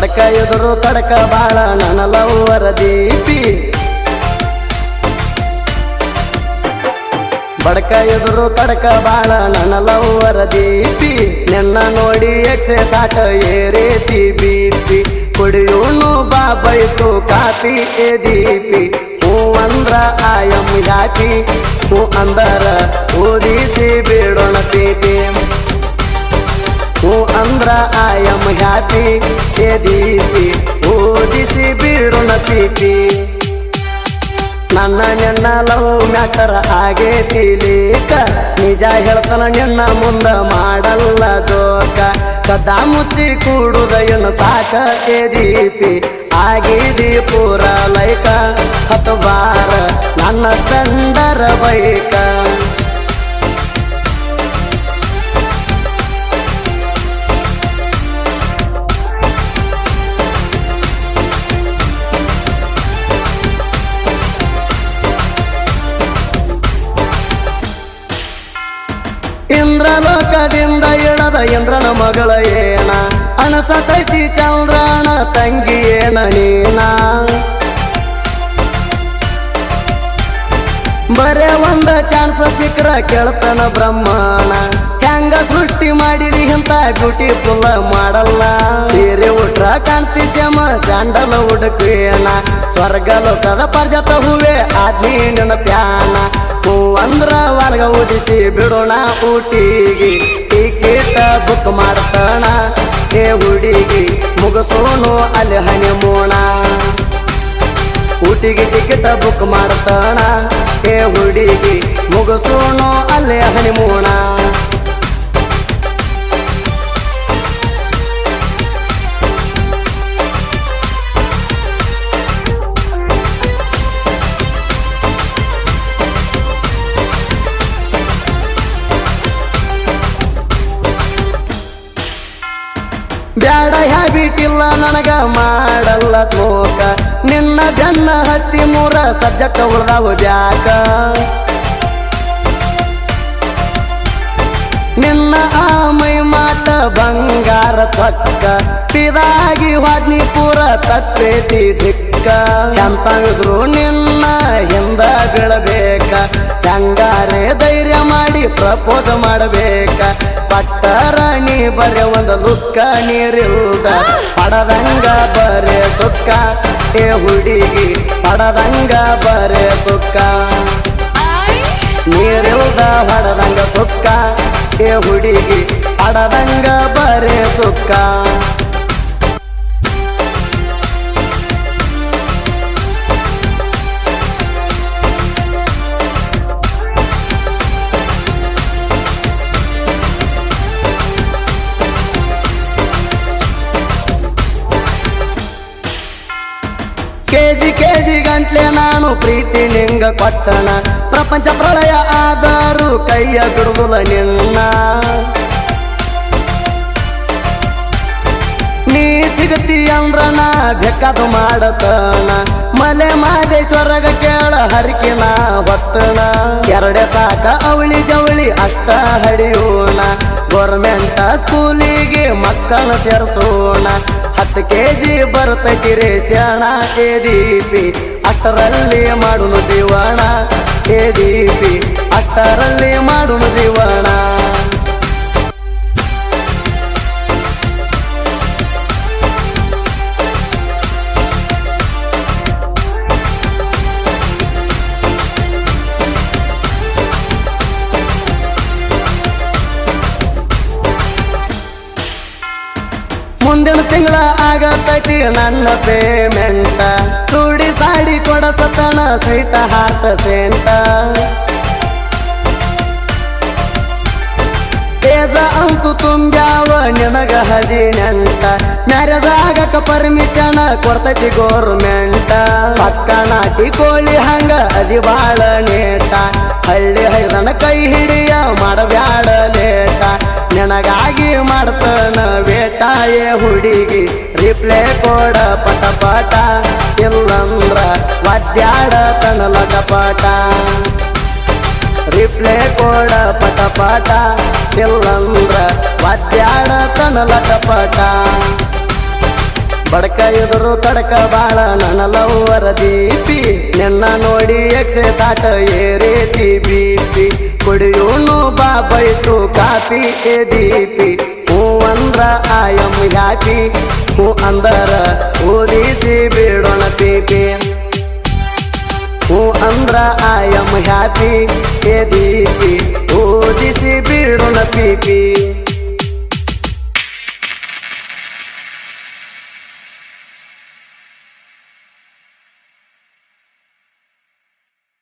ಬಡಕ ಎದುರು ಕಡಕ ಬಾಳ ನನ್ನ ಲವ್ವರ ದೀಪಿ ಬಡಕ ಎದುರು ಕಡಕ ಬಾಳ ನನ್ನ ಲವ್ವರ ದೀಪಿ ನಿನ್ನ ನೋಡಿ ಎಕ್ಸೆ ಸಾಟ ಏರೇತಿ ಬಿಪಿ ಕುಡಿಯೋನು ಬಾಬೈತು ಕಾಪಿ ಎ ದೀಪಿ ಹೂ ಅಂದ್ರ ಆಯಂ ಹ್ಯಾಪಿ ಹೂ ಅಂದರ ಓದಿಸಿ ಬಿಡೋಣ ಪೀಪಿ ಹೂ ಅಂದ್ರ ಆಯಂ ಹ್ಯಾಪಿ ಎ ದೀಪಿ ಓದಿಸಿ ಬಿಡೋಣ ಪೀಪಿ ನನ್ನ ನಿನ್ನ ಲವ್ ಮ್ಯಾಟರ್ ಆಗೇತಿ ಲೇಕ ನಿಜ ಹೇಳ್ತಾನ ನಿನ್ನ ಮುಂದ ಮಾಡಲ್ಲ ಜೋಕ ಕದ ಮುಚ್ಚಿ ಕೂಡುದ ಏನು ಸಾಕ ಎ ದೀಪಿ ಆಗಿದಿ ಪೂರ ಲೈಕ ಹತ್ತು ಬಾರ ನನ್ನ ಸ್ಪೆಂಡರ ಬೈಕ ಇಂದ್ರಲೋಕದಿಂದ ಇಳದ ಇಂದ್ರನ ಮಗಳ ಏನ ಅನಸತೈತಿ ಚಂದ್ರನ ತಂಗಿ ಏನ ನೀನ ಬರೇ ಒಂದ ಚಾನ್ಸ್ ಸಿಕ್ರ ಕೇಳ್ತಾನ ಬ್ರಹ್ಮಣ ಹೆಂಗ ಸೃಷ್ಟಿ ಮಾಡಿದಿ ಇಂತ ಬ್ಯೂಟಿಫುಲ್ ಮಾಡಲ್ಲ ಸೀರೆ ಉಟ್ರ ಕಾಣ್ತಿ ಶ್ಯಾಮ ಸ್ಯಾಂಡಲ್ ಹುಡುಕೇಣ ಸ್ವರ್ಗ ಲೋಕದ ಪರ್ಜತ ಹೂವೆ ಆದ್ಮಿ ನಿನ್ನ ಪ್ಯಾನ ಹೂ ಅಂದ್ರ ಒಳಗ ಉದಿಸಿ ಬಿಡೋಣ ಊಟಿಗೆ ಟಿಕೆಟ್ ಬುಕ್ ಮಾಡ್ತಾನ ಏ ಹುಡುಗಿ ಮುಗಸೋನು ಅಲ್ಲಿ ಹನಿಮೂಣ ಊಟಿಗೆ ಟಿಕೆಟ್ ಬುಕ್ ಮಾಡ್ತಾನ ಏ ಹುಡುಗಿ ಮುಗಸೋನು ಅಲ್ಲಿ ಹನಿಮೂಣ ಬ್ಯಾಡ ಹ್ಯಾಬಿಟ್ ಇಲ್ಲ ನನಗ ಮಾಡಲ್ಲ ಸ್ಮೋಕ ನಿನ್ನ ಬೆನ್ನ ಹತ್ತಿ ಮೂರ ಸಬ್ಜೆಕ್ಟ್ ಉಳ್ದಾವು ಬ್ಯಾಕ ನಿನ್ನ ಆ ಮೈ ಮಾಟ ಬಂಗಾರ ತಕ್ಕ ಪಿದಾಗಿ ವಾದ್ನಿ ಪೂರ ತಪ್ಪೇತಿ ದಿಕ್ಕ ಎಂತಾದ್ರು ನಿನ್ನ ಹಿಂದ ಬೀಳಬೇಕ ಹೆಂಗಾರೆ ಧೈರ್ಯ ಮಾಡಿ ಪ್ರಪೋಸ್ ಮಾಡಬೇಕ ಪಟ್ಟರ ನೀ ಬರೆ ಒಂದು ಲುಕ್ಕ ನೀರಿಲ್ದ ಪಡದಂಗ ಬರೆ ಸುಕ್ಕ ಏ ಹುಡುಗಿ ಪಡದಂಗ ಬರೆ ಸುಕ್ಕ ನೀರಿಲ್ದ ಹೊಡದಂಗ ಸುಕ್ಕ ಏ ಹುಡುಗಿ ಪಡದಂಗ ಬರೆ ಸುಕ್ಕ ಕೆಜಿ ಗಂಟ್ಲೆ ನಾನು ಪ್ರೀತಿ ನಿಂಗ ಕೊಟ್ಟಣ ಪ್ರಪಂಚ ಪ್ರಳಯ ಆದರೂ ಕೈಯ ಬಿಡುವುಲ್ಲ ನಿನ್ನ ನೀ ಸಿಗತಿ ಅಂದ್ರ ನಾ ಬೇಕಾದು ಮಾಡತಣ ಮಲೆ ಮಾದೇಶ್ವರಗ ಕೇಳ ಹರಿಕಿನ ಹೊತ್ತಣ ಎರಡೆ ಸಾಕ ಅವಳಿ ಜವಳಿ ಅಷ್ಟ ಹಡಿಯೋಣ ಗೌರ್ಮೆಂಟ್ ಸ್ಕೂಲಿಗೆ ಮಕ್ಕಳ ಸೇರ್ಸೋಣ 10 kg ಬರ್ತೈತಿ ರೇಷಣ ಏ ದೀಪಿ ಅಷ್ಟರಲ್ಲಿ ಮಾಡುನು ಜೀವನ ಏ ದೀಪಿ ಅಷ್ಟರಲ್ಲಿ ಮಾಡುನು ಜೀವನ ಮುಂದಿನ ತಿಂಗಳ ಆಗತೈತಿ ನನ್ನ ಪೇಮೆಂಟ ತುಡಿ ಸಾಡಿ ಕೊಡಸತನ ಸ್ವೀಟ ಹಾರ್ಟ್ ಸೆಂಟ ಏಜ ಅಂತೂ ತುಂಬ್ಯಾವ ನಿನಗ 18 ಮ್ಯಾರೇಜ್ ಆಗಕ ಪರ್ಮಿಷನ್ ಕೊಡ್ತೈತಿ ಗೌರ್ಮೆಂಟ್ ಪಕ್ಕ ನಾಟಿ ಕೋಳಿ ಹಂಗ ಅದಿ ಬಾಳ ನೇಟ ಹಳ್ಳಿ ಹೈದನ ಕೈ ಹಿಡಿಯ ಮಾಡಬ್ಯಾಡ ಲೇಟ ನಿನಗಾಗಿ ಮಾಡ್ತಾನ ವೇಟ ಏ ಹುಡುಗಿ ರಿಪ್ಲೈ ಕೊಡ ಪಟ ಪಟ ಇಲ್ಲಂದ್ರ ವಾದ್ಯಾಡ ತನಲ ಕಪಟ ರಿಪ್ಲೈ ಕೊಡ ಪಟ ಪಟ ಇಲ್ಲಂದ್ರ ವಾದ್ಯಾಡ ತನಲ ಕಪಟ ಬಡಕ ಎದುರು ಕಡಕ ಬಾಳ ನನ್ನ ಲವ್ವರ ದೀಪಿ ನಿನ್ನ ನೋಡಿ ಎಕ್ಸೆಸ್ ಆಟ ಏರೇತಿ ಬಿಪಿ ಕುಡಿಯೋನು ಬಾ ಬೈತು ಕಾಪಿ ಎ ದೀಪಿ ಹೂ ಅಂದ್ರ ಐ ಆಮ್ ಹ್ಯಾಪಿ ಹೂ ಅಂದರ ಓದಿಸಿ ಬಿಡೋಣ ಪೀಪಿ ಹೂ ಅಂದ್ರ I am happy A Deepi ಓದಿಸಿ ಬಿಡೋಣ ಪೀಪಿ